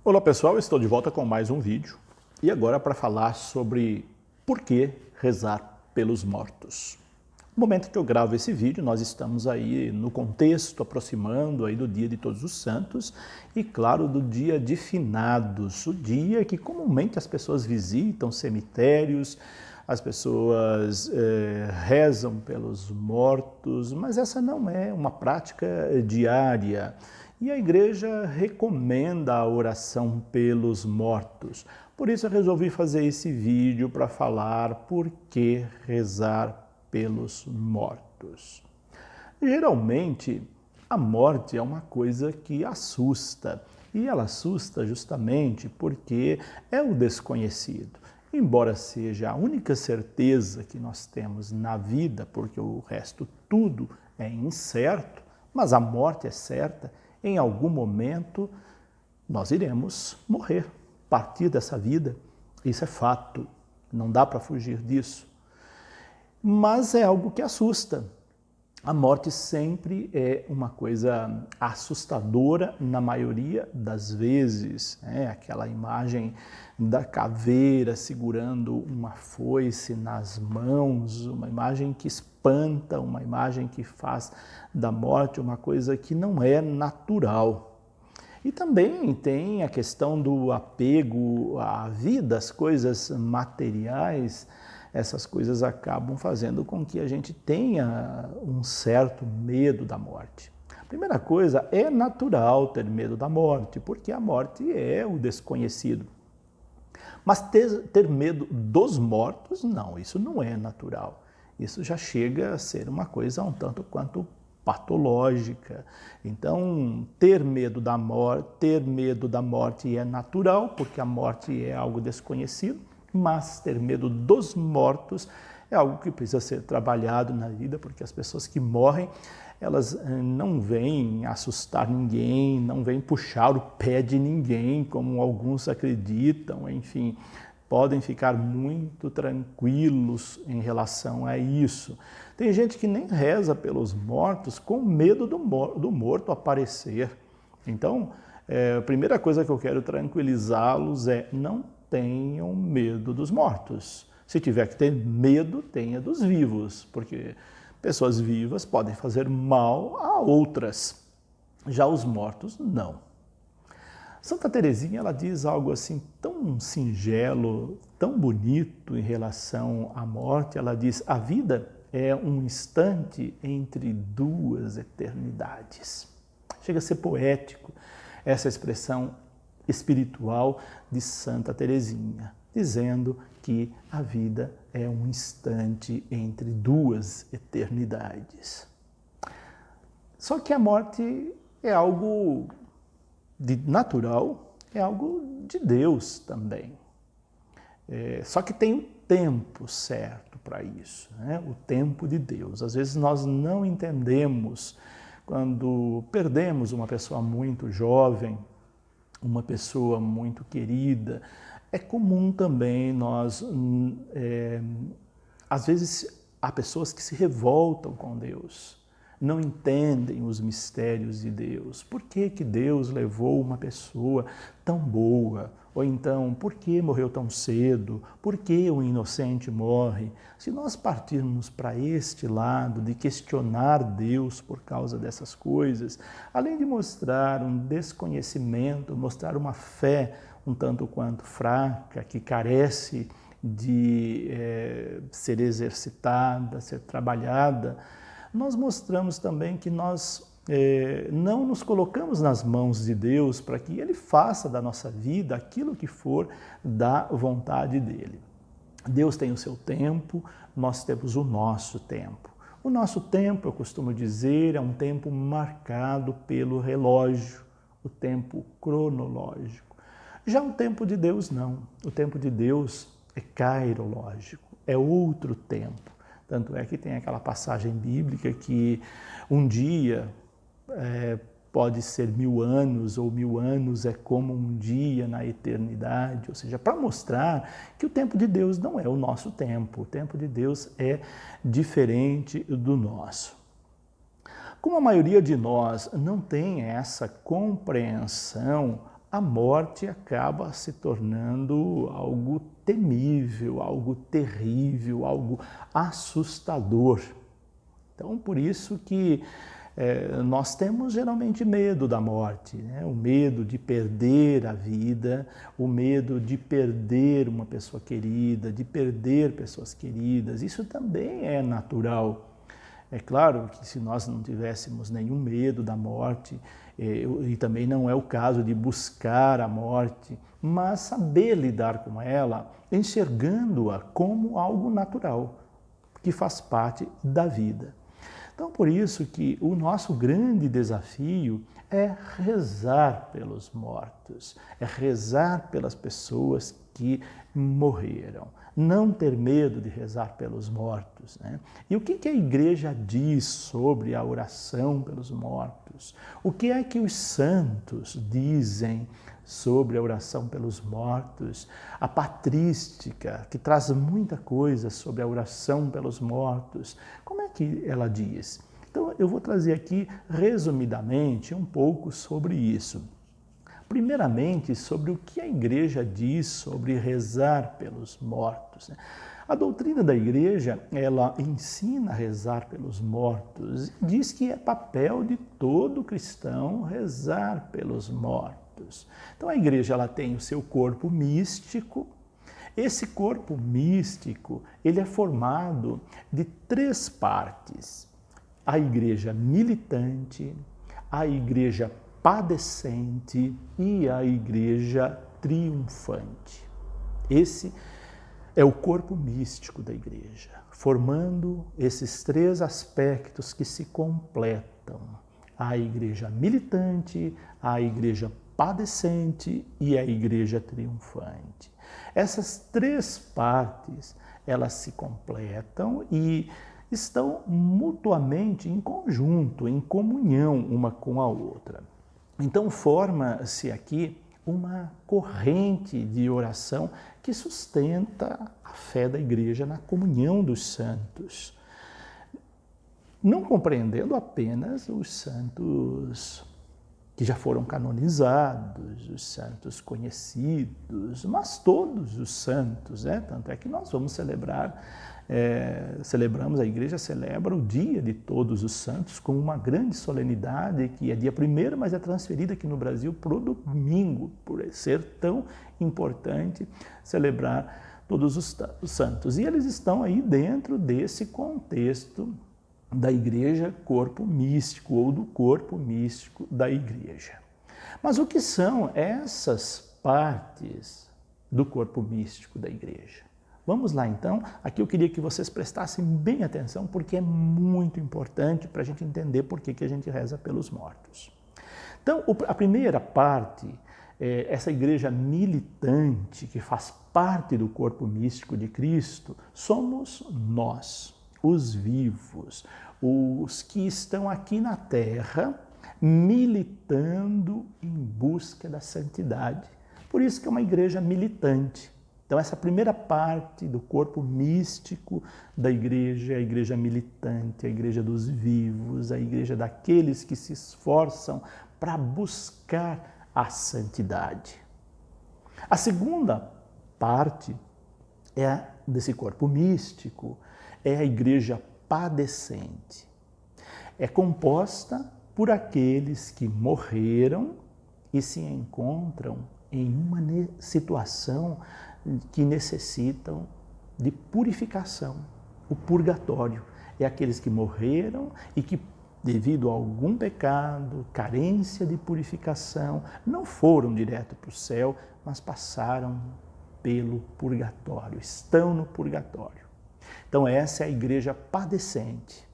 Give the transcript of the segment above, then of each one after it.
Olá pessoal, estou de volta com mais um vídeo e agora para falar sobre por que rezar pelos mortos. No momento que eu gravo esse vídeo, nós estamos aí no contexto, aproximando aí do dia de Todos os Santos e, claro, do dia de Finados, o dia que comumente as pessoas visitam cemitérios, as pessoas rezam pelos mortos, mas essa não é uma prática diária. E a igreja recomenda a oração pelos mortos. Por isso eu resolvi fazer esse vídeo para falar por que rezar pelos mortos. Geralmente, a morte é uma coisa que assusta. E ela assusta justamente porque é o desconhecido. Embora seja a única certeza que nós temos na vida, porque o resto tudo é incerto, mas a morte é certa. Em algum momento, nós iremos morrer, partir dessa vida. Isso é fato, não dá para fugir disso. Mas é algo que assusta. A morte sempre é uma coisa assustadora na maioria das vezes. Aquela imagem da caveira segurando uma foice nas mãos, uma imagem que espanta, uma imagem que faz da morte uma coisa que não é natural. E também tem a questão do apego à vida, às coisas materiais. Essas coisas acabam fazendo com que a gente tenha um certo medo da morte. A primeira coisa, é natural ter medo da morte, porque a morte é o desconhecido. Mas ter medo dos mortos, não, isso não é natural. Isso já chega a ser uma coisa um tanto quanto patológica. Então, ter medo da morte é natural, porque a morte é algo desconhecido. Mas ter medo dos mortos é algo que precisa ser trabalhado na vida, porque as pessoas que morrem, elas não vêm assustar ninguém, não vêm puxar o pé de ninguém, como alguns acreditam, enfim, podem ficar muito tranquilos em relação a isso. Tem gente que nem reza pelos mortos com medo do morto aparecer. Então, a primeira coisa que eu quero tranquilizá-los é não tenham medo dos mortos. Se tiver que ter medo, tenha dos vivos, porque pessoas vivas podem fazer mal a outras. Já os mortos, não. Santa Teresinha, ela diz algo assim tão singelo, tão bonito em relação à morte. Ela diz: a vida é um instante entre duas eternidades. Chega a ser poético essa expressão espiritual de Santa Teresinha, dizendo que a vida é um instante entre duas eternidades. Só que a morte é algo natural, é algo de Deus também. Só que tem o tempo certo para isso, né? O tempo de Deus. Às vezes nós não entendemos quando perdemos uma pessoa muito jovem, uma pessoa muito querida. É comum também nós, às vezes, há pessoas que se revoltam com Deus, não entendem os mistérios de Deus. Por que que Deus levou uma pessoa tão boa? Ou então, por que morreu tão cedo? Por que um inocente morre? Se nós partirmos para este lado de questionar Deus por causa dessas coisas, além de mostrar um desconhecimento, mostrar uma fé um tanto quanto fraca, que carece de ser exercitada, ser trabalhada, nós mostramos também que nós não nos colocamos nas mãos de Deus para que Ele faça da nossa vida aquilo que for da vontade dEle. Deus tem o seu tempo, nós temos o nosso tempo. O nosso tempo, eu costumo dizer, é um tempo marcado pelo relógio, o tempo cronológico. Já o tempo de Deus não. O tempo de Deus é cairológico, é outro tempo. Tanto é que tem aquela passagem bíblica que um dia pode ser 1000 anos, ou 1000 anos é como um dia na eternidade, ou seja, para mostrar que o tempo de Deus não é o nosso tempo, o tempo de Deus é diferente do nosso. Como a maioria de nós não tem essa compreensão, a morte acaba se tornando algo temível, algo terrível, algo assustador. Então, por isso que nós temos geralmente medo da morte, né? O medo de perder a vida, o medo de perder uma pessoa querida, de perder pessoas queridas. Isso também é natural. É claro que se nós não tivéssemos nenhum medo da morte, e também não é o caso de buscar a morte, mas saber lidar com ela, enxergando-a como algo natural, que faz parte da vida. Então, por isso que o nosso grande desafio é rezar pelos mortos, é rezar pelas pessoas que morreram. Não ter medo de rezar pelos mortos, né? E o que a igreja diz sobre a oração pelos mortos? O que é que os santos dizem sobre a oração pelos mortos? A patrística, que traz muita coisa sobre a oração pelos mortos, como é que ela diz? Então, eu vou trazer aqui, resumidamente, um pouco sobre isso. Primeiramente, sobre o que a igreja diz sobre rezar pelos mortos. A doutrina da igreja, ela ensina a rezar pelos mortos, diz que é papel de todo cristão rezar pelos mortos. Então, a igreja ela tem o seu corpo místico. Esse corpo místico, ele é formado de 3 partes: a igreja militante, a igreja padecente e a igreja triunfante. Esse é o corpo místico da igreja, formando esses 3 aspectos que se completam: a igreja militante, a igreja padecente e a igreja triunfante. Essas 3 partes, elas se completam e estão mutuamente em conjunto, em comunhão uma com a outra. Então forma-se aqui uma corrente de oração que sustenta a fé da igreja na comunhão dos santos, não compreendendo apenas os santos que já foram canonizados, os santos conhecidos, mas todos os santos, né? Tanto é que nós vamos celebramos, a igreja celebra o dia de todos os santos com uma grande solenidade que é dia 1º, mas é transferida aqui no Brasil para o domingo, por ser tão importante celebrar todos os santos. E eles estão aí dentro desse contexto da igreja corpo místico ou do corpo místico da igreja. Mas o que são essas partes do corpo místico da igreja? Vamos lá então, aqui eu queria que vocês prestassem bem atenção porque é muito importante para a gente entender por que a gente reza pelos mortos. Então, a primeira parte, essa igreja militante que faz parte do corpo místico de Cristo, somos nós, os vivos, os que estão aqui na terra militando em busca da santidade. Por isso que é uma igreja militante. Então essa primeira parte do corpo místico da igreja é a igreja militante, a igreja dos vivos, a igreja daqueles que se esforçam para buscar a santidade. A segunda parte desse corpo místico é a igreja padecente. É composta por aqueles que morreram e se encontram em uma situação que necessitam de purificação. O purgatório é aqueles que morreram e que, devido a algum pecado, carência de purificação, não foram direto para o céu, mas passaram pelo purgatório, estão no purgatório. Então essa é a igreja padecente.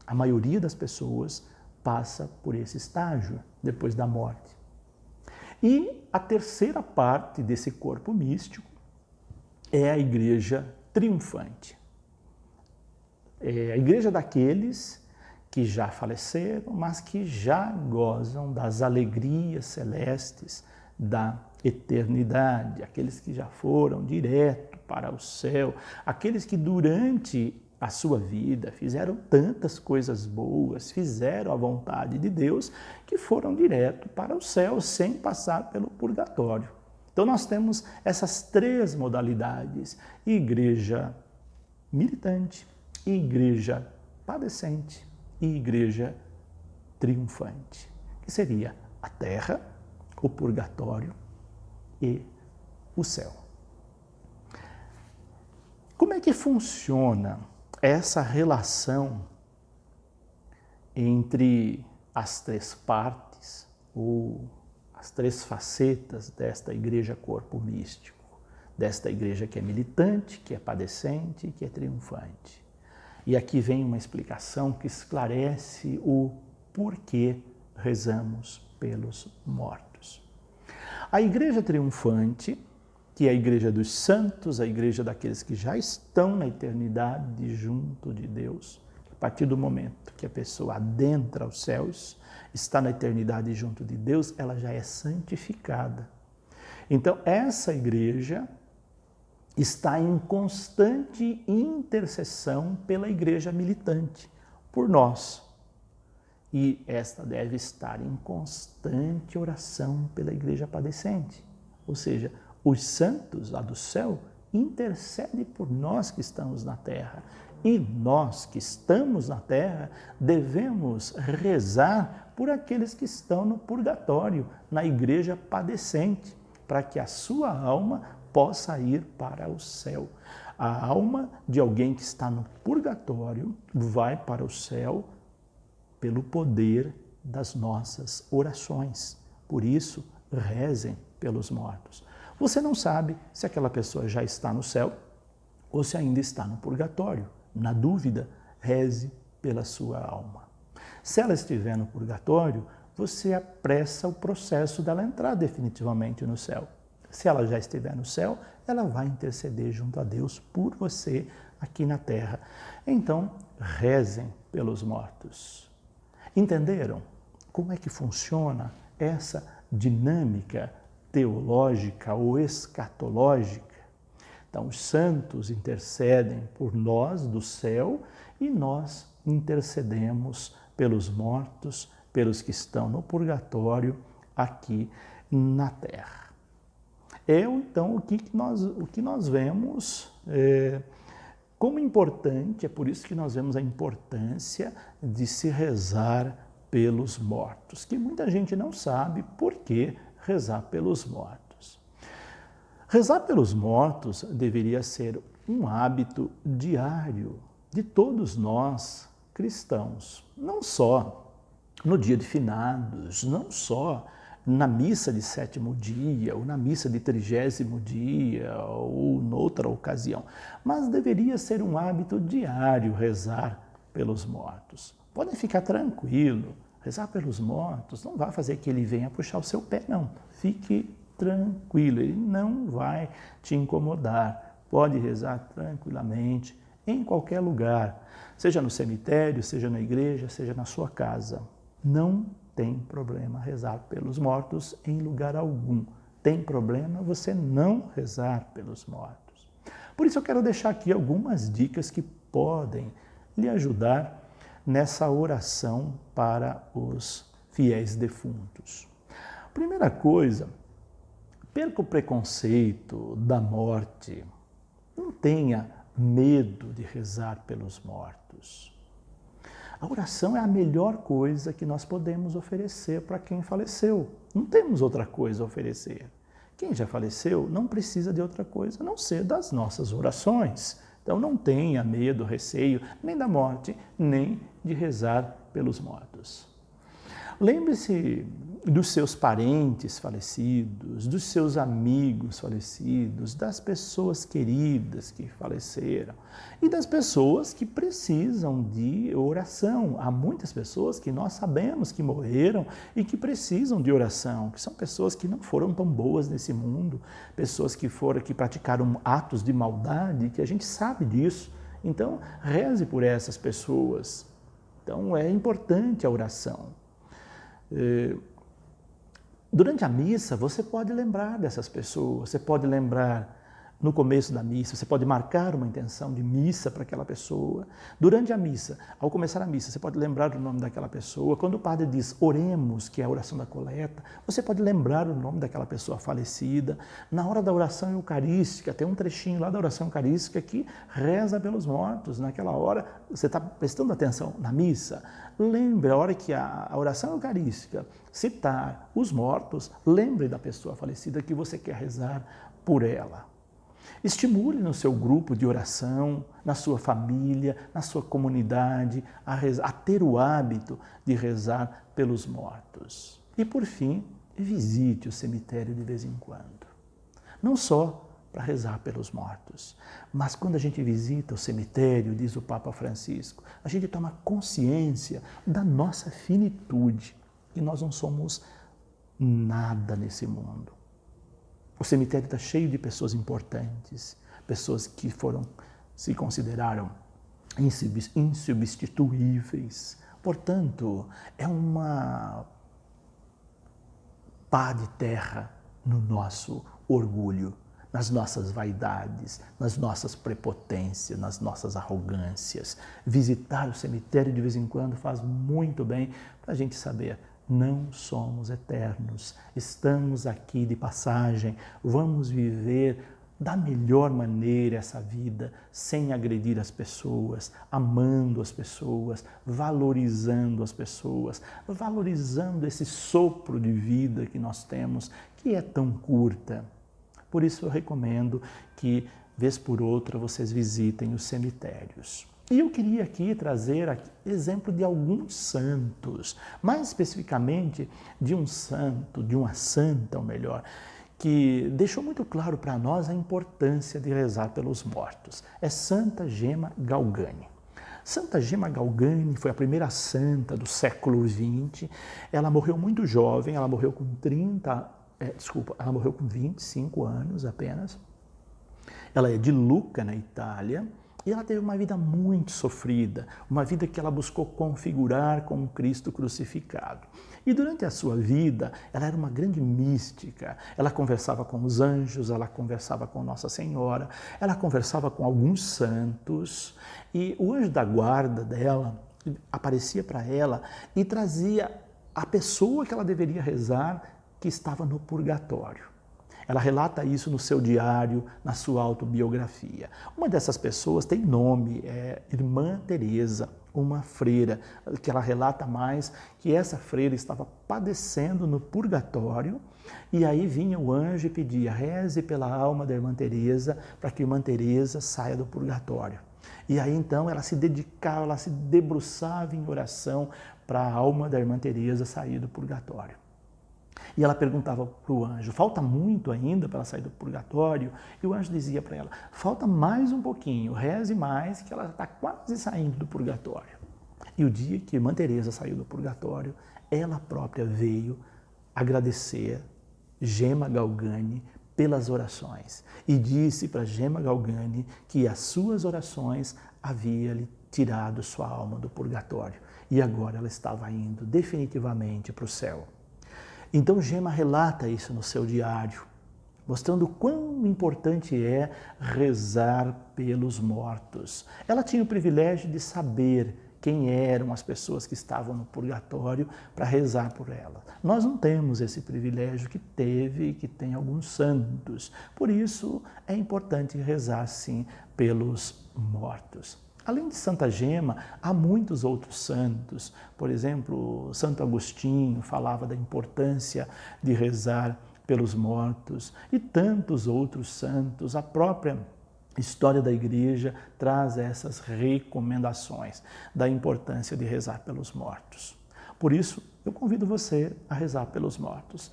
A maioria das pessoas passa por esse estágio depois da morte. E a terceira parte desse corpo místico é a igreja triunfante. É a igreja daqueles que já faleceram, mas que já gozam das alegrias celestes da eternidade, aqueles que já foram direto para o céu, aqueles que durante a sua vida, fizeram tantas coisas boas, fizeram a vontade de Deus, que foram direto para o céu sem passar pelo purgatório. Então nós temos essas três modalidades: igreja militante, igreja padecente e igreja triunfante, que seria a terra, o purgatório e o céu. Como é que funciona essa relação entre as três partes ou as três facetas desta igreja corpo místico, desta igreja que é militante, que é padecente e que é triunfante? E aqui vem uma explicação que esclarece o porquê rezamos pelos mortos. A igreja triunfante, que é a igreja dos santos, a igreja daqueles que já estão na eternidade junto de Deus, a partir do momento que a pessoa adentra os céus, está na eternidade junto de Deus, ela já é santificada. Então, essa igreja está em constante intercessão pela igreja militante, por nós. E esta deve estar em constante oração pela igreja padecente. Ou seja, os santos lá do céu intercedem por nós que estamos na terra. E nós que estamos na terra devemos rezar por aqueles que estão no purgatório, na igreja padecente, para que a sua alma possa ir para o céu. A alma de alguém que está no purgatório vai para o céu pelo poder das nossas orações. Por isso, rezem pelos mortos. Você não sabe se aquela pessoa já está no céu ou se ainda está no purgatório. Na dúvida, reze pela sua alma. Se ela estiver no purgatório, você apressa o processo dela entrar definitivamente no céu. Se ela já estiver no céu, ela vai interceder junto a Deus por você aqui na terra. Então, rezem pelos mortos. Entenderam como é que funciona essa dinâmica teológica ou escatológica? Então, os santos intercedem por nós do céu e nós intercedemos pelos mortos, pelos que estão no purgatório aqui na terra. Então, o que nós vemos como importante, é por isso que nós vemos a importância de se rezar pelos mortos, que muita gente não sabe por que rezar pelos mortos. Rezar pelos mortos deveria ser um hábito diário de todos nós cristãos, não só no dia de finados, não só na missa de 7º dia, ou na missa de 30º dia, ou noutra ocasião, mas deveria ser um hábito diário rezar pelos mortos. Podem ficar tranquilo, rezar pelos mortos não vai fazer que ele venha puxar o seu pé, não. Fique tranquilo, ele não vai te incomodar. Pode rezar tranquilamente, em qualquer lugar, seja no cemitério, seja na igreja, seja na sua casa. Não tem problema rezar pelos mortos em lugar algum. Tem problema você não rezar pelos mortos. Por isso eu quero deixar aqui algumas dicas que podem lhe ajudar nessa oração para os fiéis defuntos. Primeira coisa, perca o preconceito da morte. Não tenha medo de rezar pelos mortos. A oração é a melhor coisa que nós podemos oferecer para quem faleceu. Não temos outra coisa a oferecer. Quem já faleceu não precisa de outra coisa a não ser das nossas orações. Então não tenha medo, receio, nem da morte, nem de rezar pelos mortos. Lembre-se dos seus parentes falecidos, dos seus amigos falecidos, das pessoas queridas que faleceram e das pessoas que precisam de oração. Há muitas pessoas que nós sabemos que morreram e que precisam de oração, que são pessoas que não foram tão boas nesse mundo, pessoas que praticaram atos de maldade, que a gente sabe disso. Então, reze por essas pessoas. Então, é importante a oração. Durante a missa, você pode lembrar dessas pessoas, você pode lembrar no começo da missa, você pode marcar uma intenção de missa para aquela pessoa. Durante a missa, ao começar a missa, você pode lembrar o nome daquela pessoa. Quando o padre diz oremos, que é a oração da coleta, você pode lembrar o nome daquela pessoa falecida. Na hora da oração eucarística, tem um trechinho lá da oração eucarística que reza pelos mortos. Naquela hora, você está prestando atenção na missa. Lembre, a hora que a oração eucarística citar os mortos, lembre da pessoa falecida que você quer rezar por ela. Estimule no seu grupo de oração, na sua família, na sua comunidade, a ter o hábito de rezar pelos mortos. E, por fim, visite o cemitério de vez em quando. Não só para rezar pelos mortos, mas quando a gente visita o cemitério, diz o Papa Francisco, a gente toma consciência da nossa finitude, que nós não somos nada nesse mundo. O cemitério está cheio de pessoas importantes, pessoas que se consideraram insubstituíveis. Portanto, é uma pá de terra no nosso orgulho, nas nossas vaidades, nas nossas prepotências, nas nossas arrogâncias. Visitar o cemitério de vez em quando faz muito bem para a gente saber: não somos eternos, estamos aqui de passagem, vamos viver da melhor maneira essa vida, sem agredir as pessoas, amando as pessoas, valorizando as pessoas, valorizando esse sopro de vida que nós temos, que é tão curta. Por isso eu recomendo que, vez por outra, vocês visitem os cemitérios. E eu queria aqui trazer exemplo de alguns santos, mais especificamente de um santo, de uma santa, ou melhor, que deixou muito claro para nós a importância de rezar pelos mortos. É Santa Gema Galgani. Santa Gema Galgani foi a primeira santa do século XX. Ela morreu muito jovem, ela morreu com 25 anos apenas. Ela é de Lucca, na Itália. E ela teve uma vida muito sofrida, uma vida que ela buscou configurar com o Cristo crucificado. E durante a sua vida, ela era uma grande mística. Ela conversava com os anjos, ela conversava com Nossa Senhora, ela conversava com alguns santos. E o anjo da guarda dela aparecia para ela e trazia a pessoa que ela deveria rezar, que estava no purgatório. Ela relata isso no seu diário, na sua autobiografia. Uma dessas pessoas tem nome, é Irmã Teresa, uma freira, que ela relata mais que essa freira estava padecendo no purgatório, e aí vinha o anjo e pedia: reze pela alma da Irmã Teresa, para que a Irmã Teresa saia do purgatório. E aí então ela se dedicava, ela se debruçava em oração para a alma da Irmã Teresa sair do purgatório. E ela perguntava para o anjo: falta muito ainda para ela sair do purgatório? E o anjo dizia para ela: falta mais um pouquinho, reze mais, que ela está quase saindo do purgatório. E o dia que Irmã Teresa saiu do purgatório, ela própria veio agradecer Gema Galgani pelas orações e disse para Gema Galgani que as suas orações haviam lhe tirado sua alma do purgatório e agora ela estava indo definitivamente para o céu. Então Gema relata isso no seu diário, mostrando quão importante é rezar pelos mortos. Ela tinha o privilégio de saber quem eram as pessoas que estavam no purgatório para rezar por ela. Nós não temos esse privilégio que teve e que tem alguns santos. Por isso é importante rezar sim pelos mortos. Além de Santa Gema, há muitos outros santos. Por exemplo, Santo Agostinho falava da importância de rezar pelos mortos e tantos outros santos. A própria história da Igreja traz essas recomendações da importância de rezar pelos mortos. Por isso, eu convido você a rezar pelos mortos.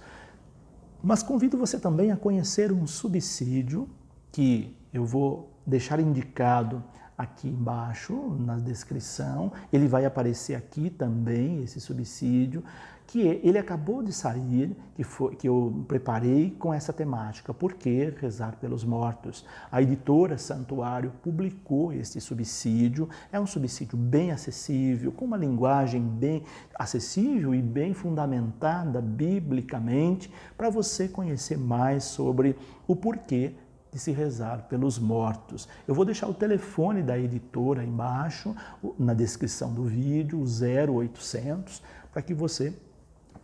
Mas convido você também a conhecer um subsídio que eu vou deixar indicado aqui embaixo na descrição. Ele vai aparecer aqui também, esse subsídio, que ele acabou de sair, que eu preparei com essa temática: por que rezar pelos mortos? A editora Santuário publicou esse subsídio. É um subsídio bem acessível, com uma linguagem bem acessível e bem fundamentada biblicamente, para você conhecer mais sobre o porquê de se rezar pelos mortos. Eu vou deixar o telefone da editora embaixo, na descrição do vídeo, o 0800, para que você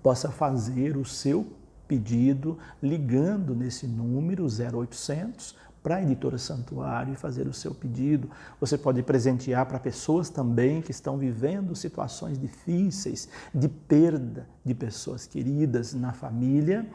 possa fazer o seu pedido ligando nesse número 0800 para a Editora Santuário e fazer o seu pedido. Você pode presentear para pessoas também que estão vivendo situações difíceis de perda de pessoas queridas na família,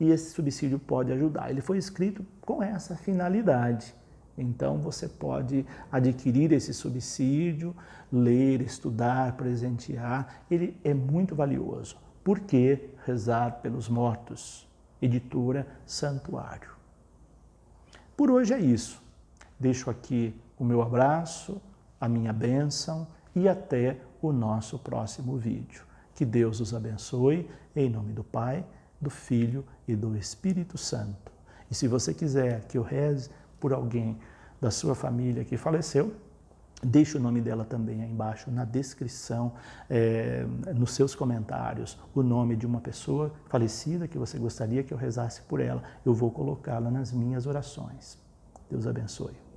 e esse subsídio pode ajudar. Ele foi escrito com essa finalidade. Então você pode adquirir esse subsídio, ler, estudar, presentear. Ele é muito valioso. Por que rezar pelos mortos? Editora Santuário. Por hoje é isso. Deixo aqui o meu abraço, a minha bênção e até o nosso próximo vídeo. Que Deus os abençoe, em nome do Pai, do Filho e do Espírito Santo. E se você quiser que eu reze por alguém da sua família que faleceu, deixe o nome dela também aí embaixo na descrição, nos seus comentários, o nome de uma pessoa falecida que você gostaria que eu rezasse por ela. Eu vou colocá-la nas minhas orações. Deus abençoe.